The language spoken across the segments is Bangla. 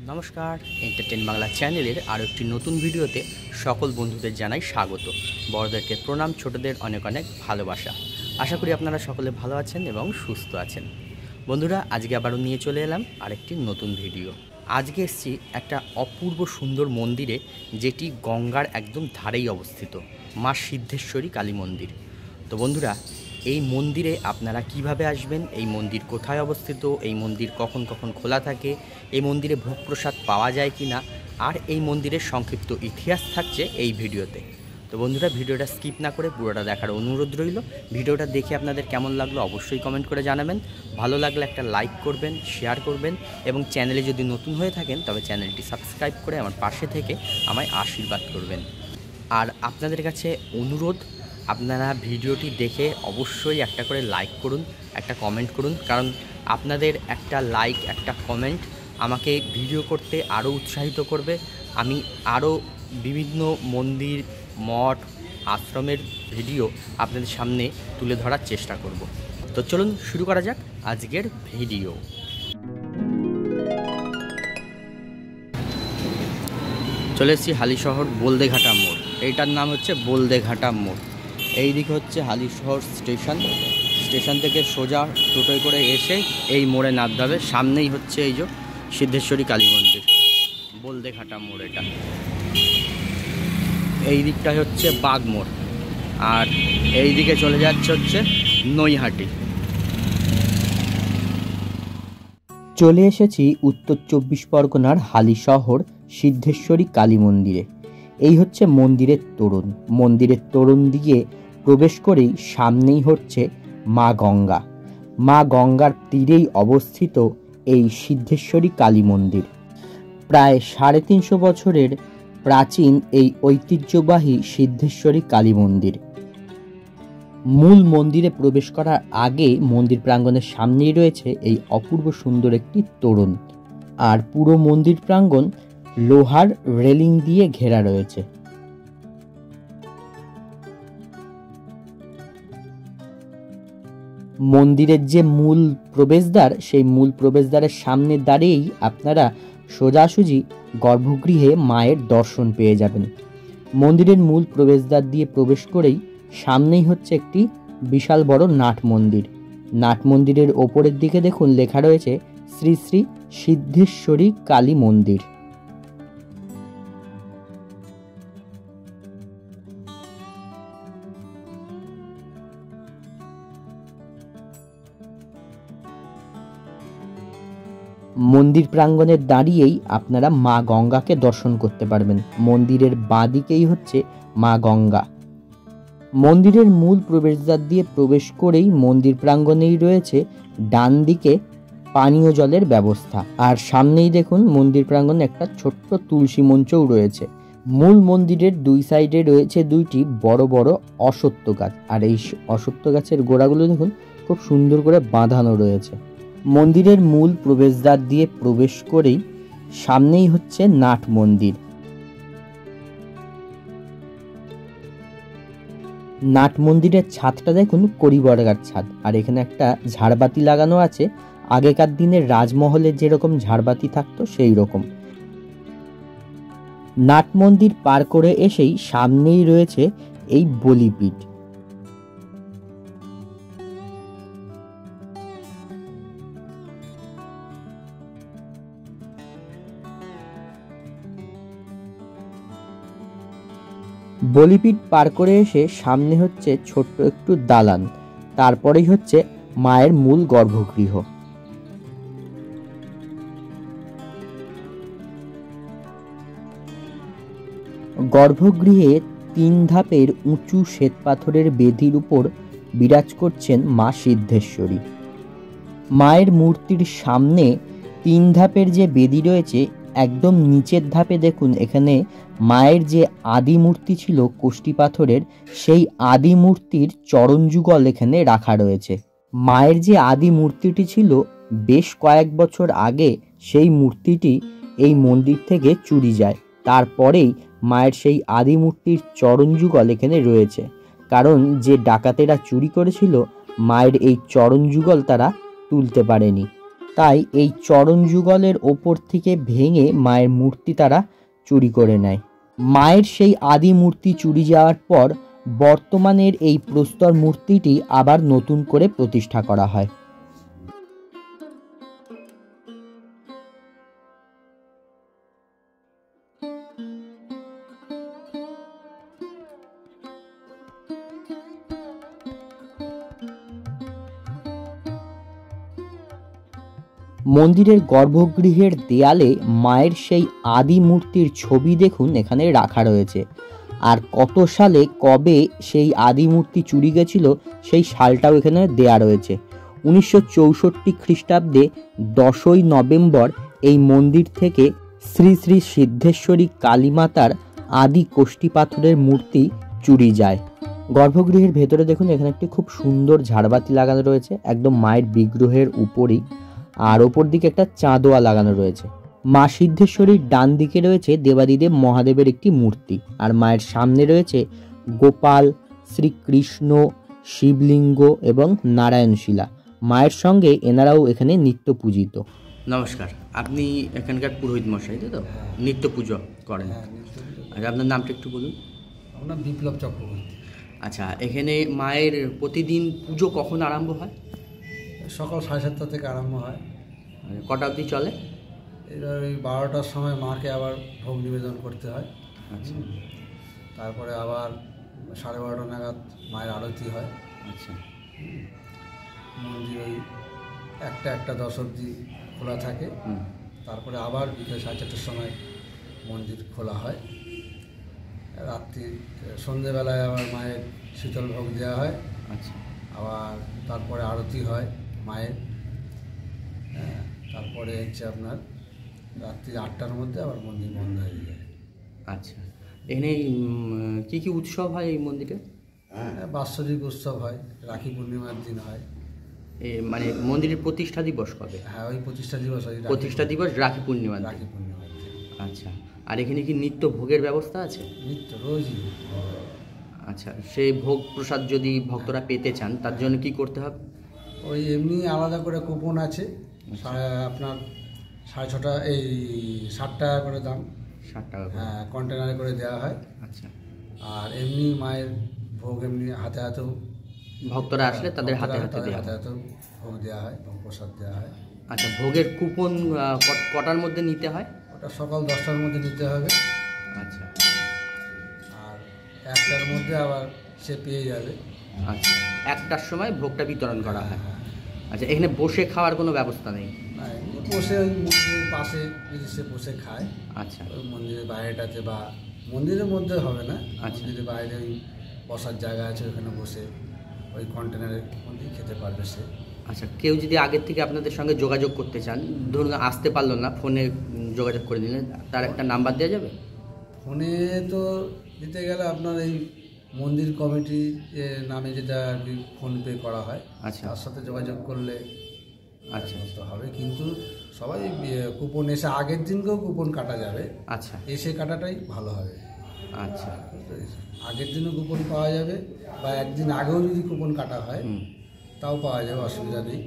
নমস্কার, এন্টারটেন বাংলা চ্যানেলের আরও একটি নতুন ভিডিওতে সকল বন্ধুদের জানাই স্বাগত। বড়দেরকে প্রণাম, ছোটদের অনেক অনেক ভালোবাসা। আশা করি আপনারা সকলে ভালো আছেন এবং সুস্থ আছেন। বন্ধুরা, আজকে আবারও নিয়ে চলে এলাম আরেকটি নতুন ভিডিও। আজকে এসেছি একটা অপূর্ব সুন্দর মন্দিরে, যেটি গঙ্গার একদম ধারেই অবস্থিত, মা সিদ্ধেশ্বরী কালী মন্দির। তো বন্ধুরা, এই মন্দিরে আপনারা কিভাবে আসবেন, এই মন্দির কোথায় অবস্থিত, এই মন্দির কখন কখন খোলা থাকে, এই মন্দিরে ভোগ প্রসাদ পাওয়া যায় কি না, আর এই মন্দিরের সংক্ষিপ্ত ইতিহাস থাকছে এই ভিডিওতে। তো বন্ধুরা, ভিডিওটা স্কিপ না করে পুরোটা দেখার অনুরোধ রইল। ভিডিওটা দেখে আপনাদের কেমন লাগলো অবশ্যই কমেন্ট করে জানাবেন। ভালো লাগলে একটা লাইক করবেন, শেয়ার করবেন, এবং চ্যানেলে যদি নতুন হয়ে থাকেন তবে চ্যানেলটি সাবস্ক্রাইব করে আমার পাশে থেকে আমায় আশীর্বাদ করবেন। আর আপনাদের কাছে অনুরোধ, আপনারা ভিডিওটি দেখে অবশ্যই একটা করে লাইক করুন, একটা কমেন্ট করুন, কারণ আপনাদের একটা লাইক, একটা কমেন্ট আমাকে ভিডিও করতে আরও উৎসাহিত করবে। আমি আরও বিভিন্ন মন্দির, মঠ, আশ্রমের ভিডিও আপনাদের সামনে তুলে ধরার চেষ্টা করব। তো চলুন শুরু করা যাক আজকের ভিডিও। চলে এসেছি হালিশহর বলদেঘাটা মোড়। এইটার নাম হচ্ছে বলদেঘাটা মোড়। এই দিকে হচ্ছে হালিশহর স্টেশন থেকে সোজা টোটোয় করে এসে এই মোড়ে নামতে হবে। সামনেই হচ্ছে এই যে সিদ্ধেশ্বরী কালী মন্দির, বলদেঘাটা মোড়। এটা এই দিকটা হচ্ছে বাগ মোড়, আর এই দিকে চলে যাচ্ছে হচ্ছে নৈহাটি। চলে এসেছি উত্তর 24 পরগনার হালিশহর সিদ্ধেশ্বরী কালী মন্দিরে। এই হচ্ছে মন্দিরের তোরণ। মন্দিরের তোরণ দিয়ে প্রবেশ করেই সামনেই হচ্ছে মা গঙ্গা। মা গঙ্গার তীরেই অবস্থিত এই সিদ্ধেশ্বরী কালী মন্দির। প্রায় 350 বছরের প্রাচীন এই ঐতিহ্যবাহী সিদ্ধেশ্বরী কালী মন্দির। মূল মন্দিরে প্রবেশ করার আগে মন্দির প্রাঙ্গণের সামনেই রয়েছে এই অপূর্ব সুন্দর একটি তোরণ, আর পুরো মন্দির প্রাঙ্গণ লোহার রেলিং দিয়ে ঘেরা রয়েছে। মন্দিরের যে মূল প্রবেশদ্বার, সেই মূল প্রবেশদ্বারের সামনে দাঁড়িয়েই আপনারা সোজাসুজি গর্ভগৃহে মায়ের দর্শন পেয়ে যাবেন। মন্দিরের মূল প্রবেশদ্বার দিয়ে প্রবেশ করেই সামনেই হচ্ছে একটি বিশাল বড় নাট মন্দির। নাট মন্দিরের ওপরের দিকে দেখুন লেখা রয়েছে শ্রী শ্রী সিদ্ধেশ্বরী কালী মন্দির। মন্দির প্রাঙ্গণে দাঁড়িয়েই আপনারা মা গঙ্গাকে দর্শন করতে পারবেন। মন্দিরের বাঁ দিকেই হচ্ছে মা গঙ্গা। মন্দিরের মূল প্রবেশদ্বার দিয়ে প্রবেশ করেই মন্দির প্রাঙ্গণেই রয়েছে ডান দিকে পানীয় জলের ব্যবস্থা, আর সামনেই দেখুন মন্দির প্রাঙ্গণে একটা ছোট্ট তুলসী মঞ্চও রয়েছে। মূল মন্দিরের দুই সাইডে রয়েছে দুইটি বড় বড় অশ্বত্থ গাছ, আর এই অশ্বত্থ গাছের গোড়াগুলো দেখুন খুব সুন্দর করে বাঁধানো রয়েছে। মন্দিরের মূল প্রবেশদ্বার দিয়ে প্রবেশ করেই সামনেই হচ্ছে নাট মন্দির। নাট মন্দিরের ছাদটা দেখুন কড়িবর্গার ছাদ, আর এখানে একটা ঝাড়বাতি লাগানো আছে। আগেকার দিনের রাজমহলে যেরকম ঝাড়বাতি থাকতো সেই রকম। নাট মন্দির পার করে এসেই সামনেই রয়েছে এই বলিপীঠ। বলিপীঠ পার করে এসে সামনে হচ্ছে ছোট্ট একটু দালান, তারপরেই হচ্ছে মায়ের মূল গর্ভগৃহ। গর্ভগৃহে 3 ধাপের উঁচু শ্বেতপাথরের বেদির উপর বিরাজ করছেন মা সিদ্ধেশ্বরী। মায়ের মূর্তির সামনে 3 ধাপের যে বেদি রয়েছে, একদম নিচের ধাপে দেখুন এখানে মায়ের যে আদি মূর্তি ছিল কোষ্টি পাথরের, সেই আদি মূর্তির চরণ যুগল এখানে রাখা রয়েছে। মায়ের যে আদি মূর্তিটি ছিল বেশ কয়েক বছর আগে সেই মূর্তিটি এই মন্দির থেকে চুরি যায়। তারপরেই মায়ের সেই আদি মূর্তির চরণ যুগল এখানে রয়েছে, কারণ যে ডাকাতেরা চুরি করেছিল মায়ের এই চরণ যুগল তারা তুলতে পারেনি, তাই এই চরণ যুগলের ওপর থেকে ভেঙে মায়ের মূর্তি তারা চুরি করে নেয়। মায়ের সেই আদি মূর্তি চুরি যাওয়ার পর বর্তমানের এই প্রস্তর মূর্তিটি আবার নতুন করে প্রতিষ্ঠা করা হয়। মন্দিরের গর্ভগৃহের দেয়ালে মায়ের সেই আদি মূর্তির ছবি দেখুন এখানে রাখা রয়েছে। আর কত সালে কবে সেই আদি মূর্তি চুরি গেছিল সেই সালটাও এখানে দেয়া রয়েছে। 1964 খ্রিস্টাব্দে 10ই নভেম্বর এই মন্দির থেকে শ্রী শ্রী সিদ্ধেশ্বরী কালীমাতার আদি কোষ্ঠী পাথরের মূর্তি চুরি যায়। গর্ভগৃহের ভেতরে দেখুন এখানে একটি খুব সুন্দর ঝাড়বাতি লাগানো রয়েছে একদম মায়ের বিগ্রহের উপরই, আর ওপর দিকে একটা চাঁদোয়া লাগানো রয়েছে। মা সিদ্ধেশ্বরীর ডান দিকে রয়েছে দেবাদিদেব মহাদেবের একটি মূর্তি, আর মায়ের সামনে রয়েছে গোপাল, শ্রীকৃষ্ণ, শিবলিঙ্গ এবং নারায়ণশিলা। মায়ের সঙ্গে এনারাও এখানে নিত্য পূজিত। নমস্কার, আপনি এখানকার পুরোহিত মশাই তাই তো? নিত্য পুজো করেন? আর আপনার নামটা একটু বলুন। আপনার বিপ্লব চক্রবর্তী। আচ্ছা, এখানে মায়ের প্রতিদিন পুজো কখন আরম্ভ হয়? সকাল 7:30 থেকে আরম্ভ হয়। কটা অবধি চলে? এবার ওই 12টার সময় মাকে আবার ভোগ নিবেদন করতে হয়। আচ্ছা, তারপরে আবার 12:30 নাগাদ মায়ের আরতি হয়। আচ্ছা, মন্দির ওই 1টা 10 অবধি খোলা থাকে। তারপরে আবার বিকেল 4:30টার সময় মন্দির খোলা হয়। রাত্রি সন্ধেবেলায় আবার মায়ের শীতল ভোগ দেওয়া হয়। আচ্ছা, আবার তারপরে আরতি হয় মায়ের। তারপরে হচ্ছে আপনার রাত্রি 8টার মধ্যে আবার মন্দির বন্ধ হয়ে যায়। আচ্ছা, এখানে কি কি উৎসব হয় এই মন্দিরে? বাৎসরিক উৎসব হয়, রাখি পূর্ণিমার দিন হয়। মানে মন্দিরের প্রতিষ্ঠা দিবস কবে? হ্যাঁ, ওই প্রতিষ্ঠা দিবস হয়। প্রতিষ্ঠা দিবস রাখি পূর্ণিমার দিন। রাখি পূর্ণিমার দিন। আচ্ছা, আর এখানে কি নিত্য ভোগের ব্যবস্থা আছে? নিত্য রোজই। আচ্ছা, সেই ভোগ প্রসাদ যদি ভক্তরা পেতে চান তার জন্য কি করতে হবে? ওই এমনি আলাদা করে কুপন আছে। আপনার 6.5 এই 60 টাকা করে দাম। 60 টাকা করে? হ্যাঁ, কন্টেনারে করে দেওয়া হয়। আচ্ছা, আর এমনি মায়ের ভোগ এমনি হাতে হাতেও ভক্তরা আসলে তাদের হাতে হাতে দেওয়া হয়। ভোগ দেওয়া হয়, ভোগ প্রসাদ দেওয়া হয়। আচ্ছা, ভোগের কুপন কটার মধ্যে নিতে হয়? ওটা সকাল 10টার মধ্যে নিতে হবে। আচ্ছা, আর 1টার মধ্যে আবার সে পেয়ে যাবে। আচ্ছা, 1টার সময় ভোগটা বিতরণ করা হয়। আচ্ছা, এখানে বসে খাওয়ার কোনো ব্যবস্থা নেই? না, এমনি বসে ওই মন্দিরের পাশে যদি সে বসে খায়। আচ্ছা, ওই মন্দিরের বাইরেটাতে বা মন্দিরের মধ্যে হবে না। আচ্ছা, মন্দিরের বাইরে ওই বসার জায়গা আছে, ওখানে বসে ওই কন্টেনারের মধ্যে খেতে পারবে সে। আচ্ছা, কেউ যদি আগের থেকে আপনাদের সঙ্গে যোগাযোগ করতে চান, ধরুন আসতে পারলো না, ফোনে যোগাযোগ করে দিলেন, তার একটা নাম্বার দেওয়া যাবে? ফোনে তো দিতে গেলে আপনার এই মন্দির কমিটি নামে যেটা আর কি ফোনপে করা হয়। আচ্ছা, তার সাথে যোগাযোগ করলে আচ্ছা, তো হবে। কিন্তু সবাই কুপন এসে আগের দিনকেও কুপন কাটা যাবে। আচ্ছা, এসে কাটাটাই ভালো হবে। আচ্ছা, আগের দিনও কুপন পাওয়া যাবে বা একদিন আগেও যদি কুপন কাটা হয় তাও পাওয়া যাবে, অসুবিধা নেই।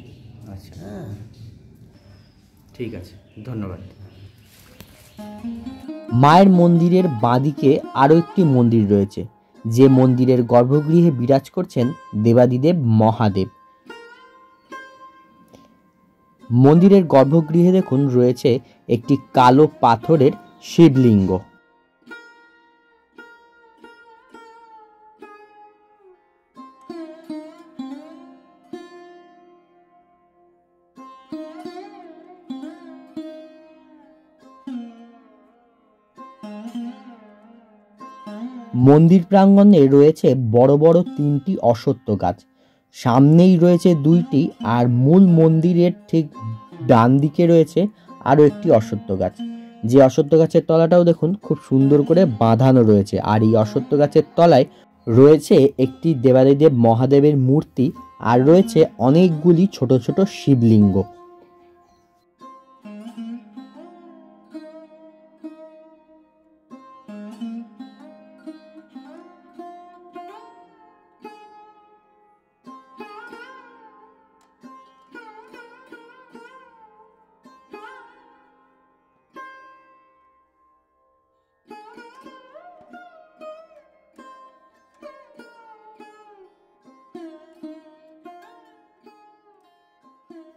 আচ্ছা, হ্যাঁ, ঠিক আছে, ধন্যবাদ। মায়ের মন্দিরের বাঁদিকে আরও একটি মন্দির রয়েছে, যে মন্দিরের গর্ভগৃহে বিরাজ করছেন দেবাদিদেব মহাদেব। মন্দিরের গর্ভগৃহে দেখুন রয়েছে একটি কালো পাথরের শিবলিঙ্গ। মন্দির প্রাঙ্গণে রয়েছে বড় বড় 3টি অশ্বত্থ গাছ, সামনেই রয়েছে 2টি, আর মূল মন্দিরের ঠিক ডান দিকে রয়েছে আরও একটি অশ্বত্থ গাছ। যে অশ্বত্থ গাছের তলাটাও দেখুন খুব সুন্দর করে বাঁধানো রয়েছে, আর এই অশ্বত্থ গাছের তলায় রয়েছে একটি দেবাদিদেব মহাদেবের মূর্তি, আর রয়েছে অনেকগুলি ছোট ছোট শিবলিঙ্গ।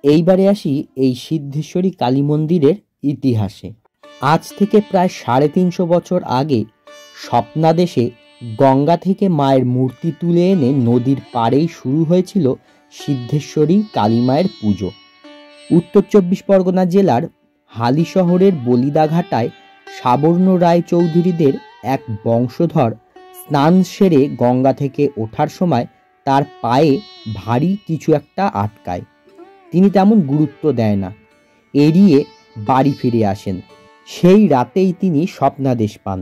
এইবারে আসি এই সিদ্ধেশ্বরী কালী মন্দিরের ইতিহাসে। আজ থেকে প্রায় 350 বছর আগে স্বপ্নাদেশে গঙ্গা থেকে মায়ের মূর্তি তুলে এনে নদীর পাড়েই শুরু হয়েছিল সিদ্ধেশ্বরী কালী মায়ের পুজো। উত্তর 24 পরগনা জেলার হালি শহরের বলিদাঘাটায় সাবর্ণ রায় চৌধুরীদের এক বংশধর স্নান সেরে গঙ্গা থেকে ওঠার সময় তার পায়ে ভারী কিছু একটা আটকায়। তিনি তেমন গুরুত্ব দেয় না, এড়িয়ে বাড়ি ফিরে আসেন। সেই রাতেই তিনি স্বপ্নাদেশ পান।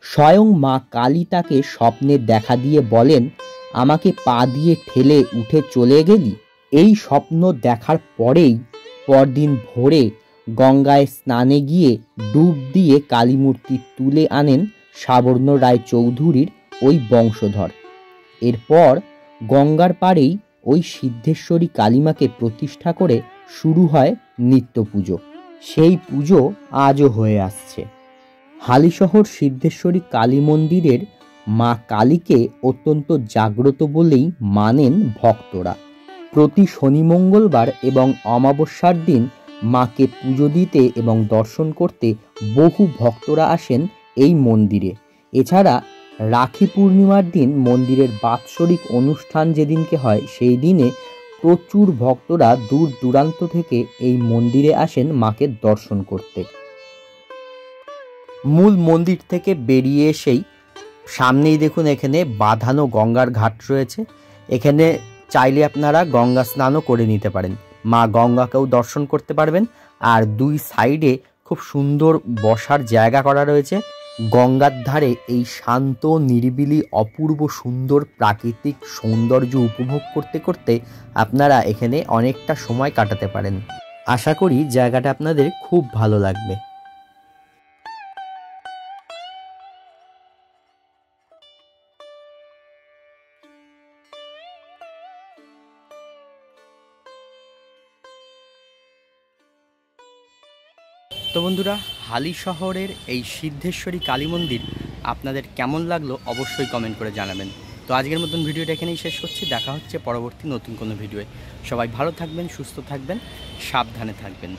স্বয়ং মা কালী তাকে স্বপ্নে দেখা দিয়ে বলেন, আমাকে পা দিয়ে ঠেলে উঠে চলে গেলি। এই স্বপ্ন দেখার পরেই পরদিন ভোরে গঙ্গায় স্নানে গিয়ে ডুব দিয়ে কালী মূর্তি তুলে আনেন সাবর্ণ রায় চৌধুরীর ওই বংশধর। এরপর গঙ্গার পাড়েই ওই সিদ্ধেশ্বরী কালীমাকে প্রতিষ্ঠা করে শুরু হয় নিত্য পুজো। সেই পুজো আজও হয়ে আসছে। হালিশহর সিদ্ধেশ্বরী কালী মন্দিরের মা কালীকে অত্যন্ত জাগ্রত বলেই মানেন ভক্তরা। প্রতি শনি মঙ্গলবার এবং অমাবস্যার দিন মাকে পুজো দিতে এবং দর্শন করতে বহু ভক্তরা আসেন এই মন্দিরে। এছাড়া রাখি পূর্ণিমার দিন মন্দিরের বাৎসরিক অনুষ্ঠান যেদিনকে হয় সেই দিনে প্রচুর ভক্তরা দূর দূরান্ত থেকে এই মন্দিরে আসেন মাকে দর্শন করতে। মূল মন্দির থেকে বেরিয়ে এসেই সামনেই দেখুন এখানে বাঁধানো গঙ্গার ঘাট রয়েছে। এখানে চাইলে আপনারা গঙ্গা স্নানও করে নিতে পারেন, মা গঙ্গাকেও দর্শন করতে পারবেন। আর দুই সাইডে খুব সুন্দর বসার জায়গা করা রয়েছে। গঙ্গার ধারে এই শান্ত নিরিবিলি অপূর্ব সুন্দর প্রাকৃতিক সৌন্দর্য উপভোগ করতে করতে আপনারা এখানে অনেকটা সময় কাটাতে পারেন। আশা করি জায়গাটা আপনাদের খুব ভালো লাগবে। তো বন্ধুরা, হালি শহরের এই সিদ্ধেশ্বরী কালী মন্দির আপনাদের কেমন লাগলো অবশ্যই কমেন্ট করে জানাবেন। তো আজকের মতন ভিডিওটা এখানেই শেষ করছি। দেখা হচ্ছে পরবর্তী নতুন কোনো ভিডিওয়ে। সবাই ভালো থাকবেন, সুস্থ থাকবেন, সাবধানে থাকবেন।